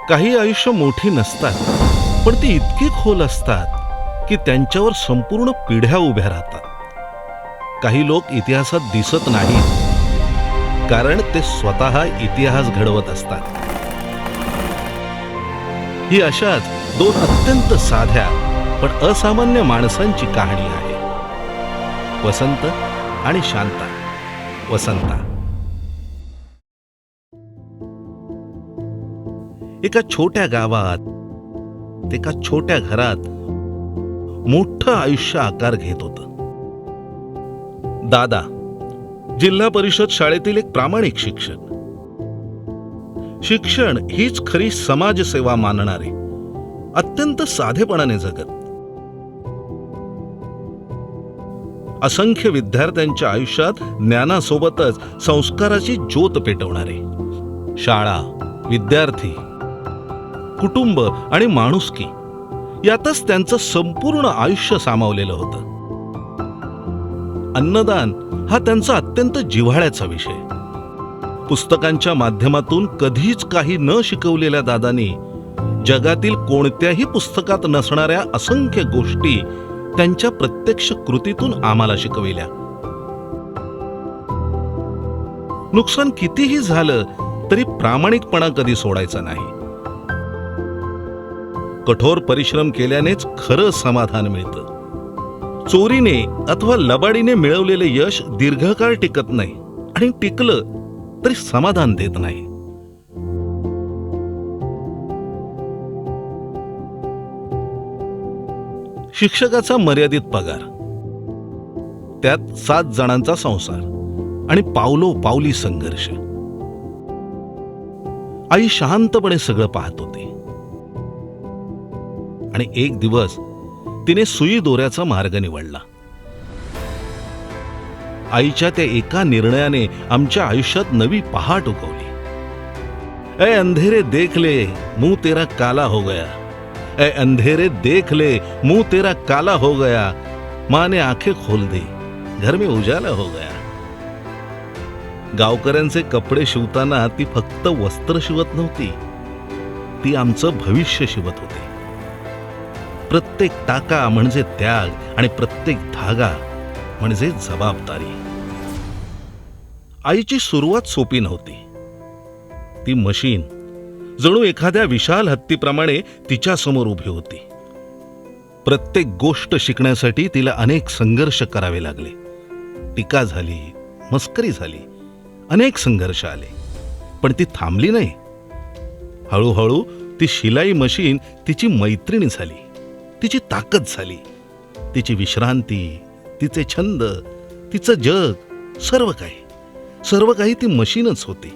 काही आयुष्य मोठी नसतात, पण ती इतकी खोल असतात की त्यांच्यावर संपूर्ण पिढ्या उभ्या राहतात. काही लोक इतिहासात दिसत नाहीत कारण ते स्वतः इतिहास घडवत असतात. ही अशाच दोन अत्यंत साध्या पण असामान्य माणसांची कहाणी आहे. वसंत आणि शांता. वसंता एका छोट्या गावात, एका छोट्या घरात मोठं आयुष्य आकार घेत होतं. दादा जिल्हा परिषद शाळेतील एक प्रामाणिक शिक्षक. शिक्षण हीच खरी समाजसेवा मानणारे, अत्यंत साधेपणाने जगत, असंख्य विद्यार्थ्यांच्या आयुष्यात ज्ञानासोबतच संस्काराची ज्योत पेटवणारे. शाळा, विद्यार्थी, कुटुंब आणि माणुसकी यातच त्यांचं संपूर्ण आयुष्य सामावलेलं होतं. अन्नदान हा त्यांचा अत्यंत जिव्हाळ्याचा विषय. पुस्तकांच्या माध्यमातून कधीच काही न शिकवलेल्या दादांनी जगातील कोणत्याही पुस्तकात नसणाऱ्या असंख्य गोष्टी त्यांच्या प्रत्यक्ष कृतीतून आम्हाला शिकविल्या. नुकसान कितीही झालं तरी प्रामाणिकपणा कधी सोडायचा नाही. कठोर परिश्रम केल्यानेच खरं समाधान मिळतं. चोरीने अथवा लबाडीने मिळवलेले यश दीर्घकाळ टिकत नाही आणि टिकलं तरी समाधान देत नाही. शिक्षकाचा मर्यादित पगार, त्यात 7 जणांचा संसार आणि पावलोपावली संघर्ष. आई शांतपणे सगळं पाहत होती आणि एक दिवस तिने सुई दोऱ्याचा मार्ग निवडला. आईच्या त्या एका निर्णयाने आमच्या आयुष्यात नवी पहाट उगवली. ए अंधेरे देख ले, मुंह तेरा काला हो गया. ए अंधेरे देख ले, मुंह तेरा काला हो गया. माँ ने आंखें खोल दी, घर में उजाला हो गया. गावकऱ्यांचे कपडे शिवताना ती फक्त वस्त्र शिवत नव्हती, ती आमचं भविष्य शिवत होती. प्रत्येक टाका म्हणजे त्याग आणि प्रत्येक धागा म्हणजे जबाबदारी. आईची सुरुवात सोपी नव्हती. ती मशीन जणू एखाद्या विशाल हत्तीप्रमाणे तिच्या समोर उभी होती. प्रत्येक गोष्ट शिकण्यासाठी तिला अनेक संघर्ष करावे लागले. टीका झाली, मस्करी झाली, अनेक संघर्ष आले, पण ती थांबली नाही. हळूहळू ती शिलाई मशीन तिची मैत्रिणी झाली, तिची ताकद झाली, तिची विश्रांती, तिचे छंद, तिचं जग, सर्व काही ती मशीनच होती.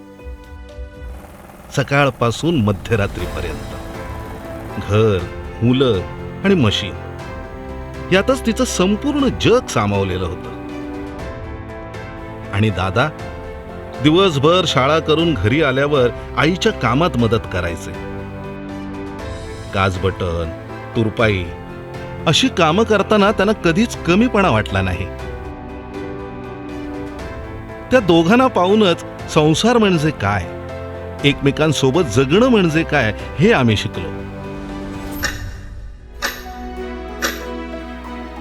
सकाळपासून मध्यरात्रीपर्यंत घर, मुलं आणि मशीन यातच तिचं संपूर्ण जग सामावलेलं होतं. आणि दादा दिवसभर शाळा करून घरी आल्यावर आईच्या कामात मदत करायचे. काजबटन, तुरपाई अशी कामं करताना त्यांना कधीच कमीपणा वाटला नाही. त्या दोघांना पाहूनच संसार म्हणजे काय, एकमेकांसोबत जगणं म्हणजे काय हे आम्ही शिकलो.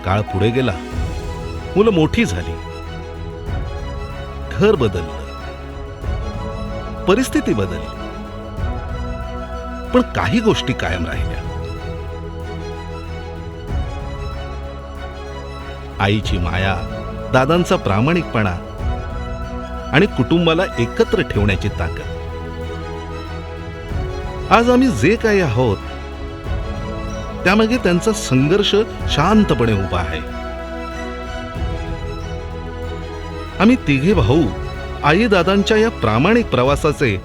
काळ पुढे गेला, मुलं मोठी झाली, घर बदललं, परिस्थिती बदलली, पण काही गोष्टी कायम राहिल्या. आईची माया, दादांचा प्रामाणिकपणा आणि कुटुंबाला एकत्र ठेवण्याची ताकद. आज आम्ही जे काही आहोत त्यामागे त्यांचा संघर्ष शांतपणे उभा आहे. आम्ही तिघे भाऊ आई दादांच्या या प्रामाणिक प्रवासाचे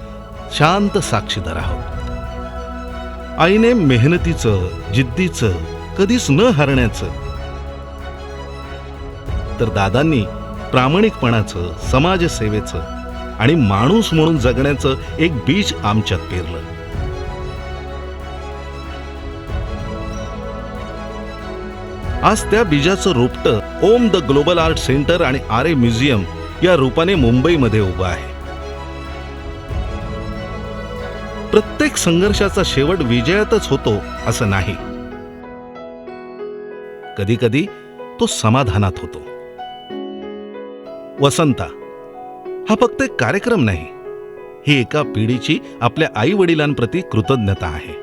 शांत साक्षीदार आहोत. आईने मेहनतीचं, जिद्दीचं, कधीच न हारण्याचं, तर दादांनी प्रामाणिकपणाचं, समाजसेवेचं आणि माणूस म्हणून जगण्याचं एक बीज आमच्यात पेरलं. आज त्या बीजाचं रोपटं ओम द ग्लोबल आर्ट सेंटर आणि आरे म्युझियम या रूपाने मुंबईमध्ये उभं आहे. प्रत्येक संघर्षाचा शेवट विजयातच होतो असं नाही. कधी कधी तो समाधानात होतो. वसंता हा फक्त एक कार्यक्रम नाही, ही एका पिढीची आपल्या आई वडिलांप्रती कृतज्ञता आहे.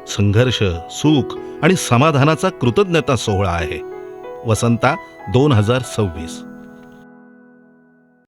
संघर्ष, सुख आणि समाधानाचा कृतज्ञता सोहळा आहे वसंता 2026.